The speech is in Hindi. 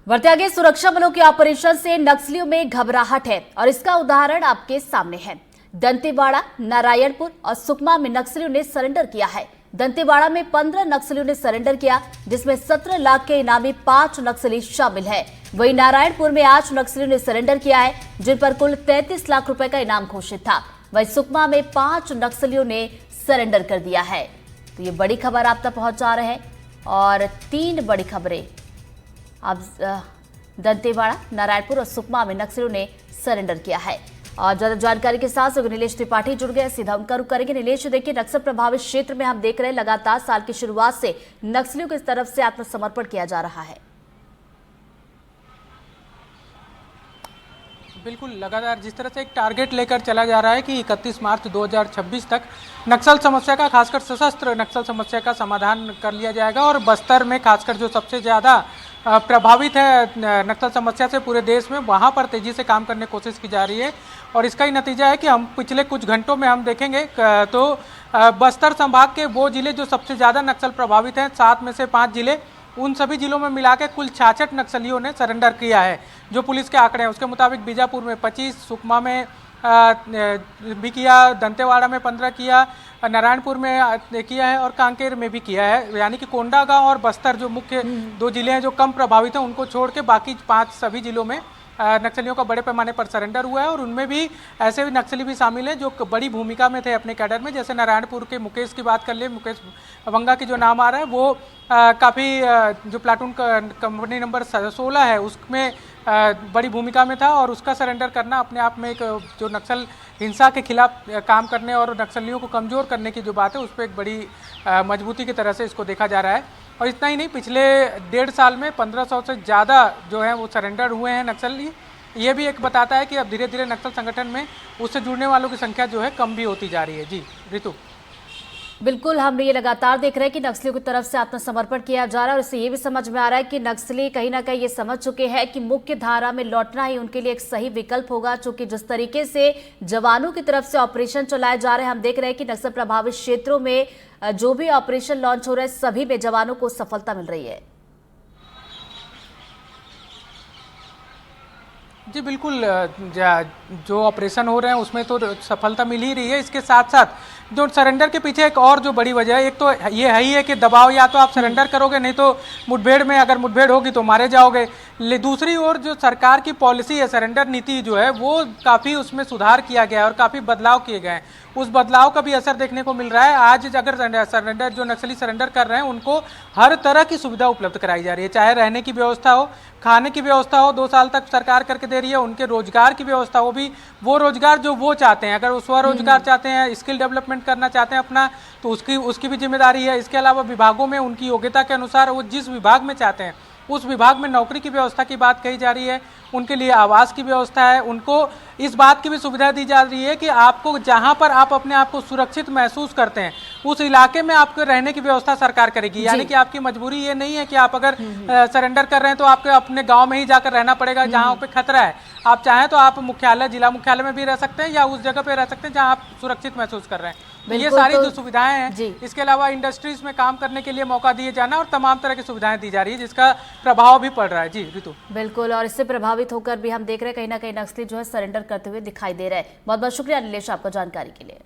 बढ़ते आगे, सुरक्षा बलों के ऑपरेशन से नक्सलियों में घबराहट है और इसका उदाहरण आपके सामने है। दंतेवाड़ा, नारायणपुर और सुकमा में नक्सलियों ने सरेंडर किया है। दंतेवाड़ा में 15 नक्सलियों ने सरेंडर किया, जिसमें 17 लाख के इनामी 5 नक्सली शामिल है। वहीं नारायणपुर में 8 नक्सलियों ने सरेंडर किया है, जिन पर कुल 33 लाख रुपए का इनाम घोषित था। वहीं सुकमा में 5 नक्सलियों ने सरेंडर कर दिया है। तो ये बड़ी खबर आप तक पहुंचा रहे हैं और 3 बड़ी खबरें अब दंतेवाड़ा, नारायणपुर और सुकमा में नक्सलियों ने सरेंडर किया है। और ज्यादा जानकारी के साथ नीलेश त्रिपाठी जुड़ गए, सीधा उनका रुख करेंगे। नीलेश, देखिए, नक्सल प्रभावित क्षेत्र में हम देख रहे हैं लगातार साल की शुरुआत से नक्सलियों की तरफ से आत्मसमर्पण किया जा रहा है। बिल्कुल, लगातार जिस तरह से एक टारगेट लेकर चला जा रहा है कि 31 मार्च 2026 तक नक्सल समस्या का, खासकर सशस्त्र नक्सल समस्या का समाधान कर लिया जाएगा। और बस्तर में खासकर जो सबसे ज़्यादा प्रभावित है नक्सल समस्या से पूरे देश में, वहाँ पर तेज़ी से काम करने की कोशिश की जा रही है। और इसका ही नतीजा है कि हम पिछले कुछ घंटों में हम देखेंगे तो बस्तर संभाग के वो जिले जो सबसे ज़्यादा नक्सल प्रभावित हैं, 7 में से 5 जिले, उन सभी जिलों में मिला के कुल 66 नक्सलियों ने सरेंडर किया है। जो पुलिस के आंकड़े हैं उसके मुताबिक बीजापुर में 25, सुकमा में भी किया, दंतेवाड़ा में 15 किया, नारायणपुर में किया है और कांकेर में भी किया है। यानी कि कोंडागांव और बस्तर जो मुख्य 2 जिले हैं जो कम प्रभावित हैं, उनको छोड़ के बाकी 5 सभी जिलों में नक्सलियों का बड़े पैमाने पर सरेंडर हुआ है। और उनमें भी ऐसे भी नक्सली भी शामिल हैं जो बड़ी भूमिका में थे अपने कैडर में। जैसे नारायणपुर के मुकेश की बात कर ले, मुकेश वंगा की जो नाम आ रहा है, वो काफ़ी जो प्लाटून कंपनी नंबर 16 है उसमें बड़ी भूमिका में था। और उसका सरेंडर करना अपने आप में एक जो नक्सल हिंसा के खिलाफ काम करने और नक्सलियों को कमज़ोर करने की जो बात है, उस पर एक बड़ी मजबूती की तरह से इसको देखा जा रहा है। और इतना ही नहीं, पिछले 1.5 साल में 1500 से ज़्यादा जो है वो सरेंडर हुए हैं नक्सली। ये भी एक बताता है कि अब धीरे धीरे नक्सल संगठन में उससे जुड़ने वालों की संख्या जो है कम भी होती जा रही है। जी ऋतु। बिल्कुल, हम ये लगातार देख रहे हैं कि नक्सलियों की तरफ से आत्मसमर्पण किया जा रहा है और इससे ये भी समझ में आ रहा है कि नक्सली कहीं ना कहीं ये समझ चुके हैं कि मुख्य धारा में लौटना ही उनके लिए एक सही विकल्प होगा। चूंकि जिस तरीके से जवानों की तरफ से ऑपरेशन चलाए जा रहे हैं, हम देख रहे हैं कि नक्सल प्रभावित क्षेत्रों में जो भी ऑपरेशन लॉन्च हो रहे हैं, सभी में जवानों को सफलता मिल रही है। जी बिल्कुल, जो ऑपरेशन हो रहे हैं उसमें तो सफलता मिल ही रही है। इसके साथ साथ जो सरेंडर के पीछे एक और जो बड़ी वजह है, एक तो ये है ही है कि दबाव, या तो आप सरेंडर करोगे, नहीं तो मुठभेड़ में, अगर मुठभेड़ होगी तो मारे जाओगे। दूसरी ओर जो सरकार की पॉलिसी है, सरेंडर नीति जो है, वो काफ़ी उसमें सुधार किया गया है और काफ़ी बदलाव किए गए हैं। उस बदलाव का भी असर देखने को मिल रहा है। आज अगर सरेंडर जो नक्सली सरेंडर कर रहे हैं, उनको हर तरह की सुविधा उपलब्ध कराई जा रही है, चाहे रहने की व्यवस्था हो, खाने की व्यवस्था हो, 2 साल तक सरकार करके दे रही है। उनके रोजगार की व्यवस्था हो, भी वो रोजगार जो वो चाहते हैं, अगर वो स्वरोजगार चाहते हैं, स्किल डेवलपमेंट करना चाहते हैं अपना, तो उसकी भी जिम्मेदारी है। इसके अलावा विभागों में उनकी योग्यता के अनुसार वो जिस विभाग में चाहते हैं उस विभाग में नौकरी की व्यवस्था की बात कही जा रही है। उनके लिए आवास की व्यवस्था है। उनको इस बात की भी सुविधा दी जा रही है कि आपको जहां पर आप अपने आप को सुरक्षित महसूस करते हैं, उस इलाके में आपको रहने की व्यवस्था सरकार करेगी। यानी कि आपकी मजबूरी ये नहीं है कि आप अगर सरेंडर कर रहे हैं तो आपको अपने गांव में ही जाकर रहना पड़ेगा जहां पे खतरा है। आप चाहें तो आप मुख्यालय, जिला मुख्यालय में भी रह सकते हैं या उस जगह पे रह सकते हैं जहां आप सुरक्षित महसूस कर रहे हैं। ये सारी जो सुविधाएं हैं, इसके अलावा इंडस्ट्रीज में काम करने के लिए मौका दिए जाना और तमाम तरह की सुविधाएं दी जा रही है, जिसका प्रभाव भी पड़ रहा है। जी ऋतु। बिल्कुल, और इससे प्रभावित होकर भी हम देख रहे हैं कहीं ना कहीं नक्सली जो है सरेंडर करते हुए दिखाई दे रहे हैं। बहुत बहुत शुक्रिया नीलेश आपका जानकारी के लिए।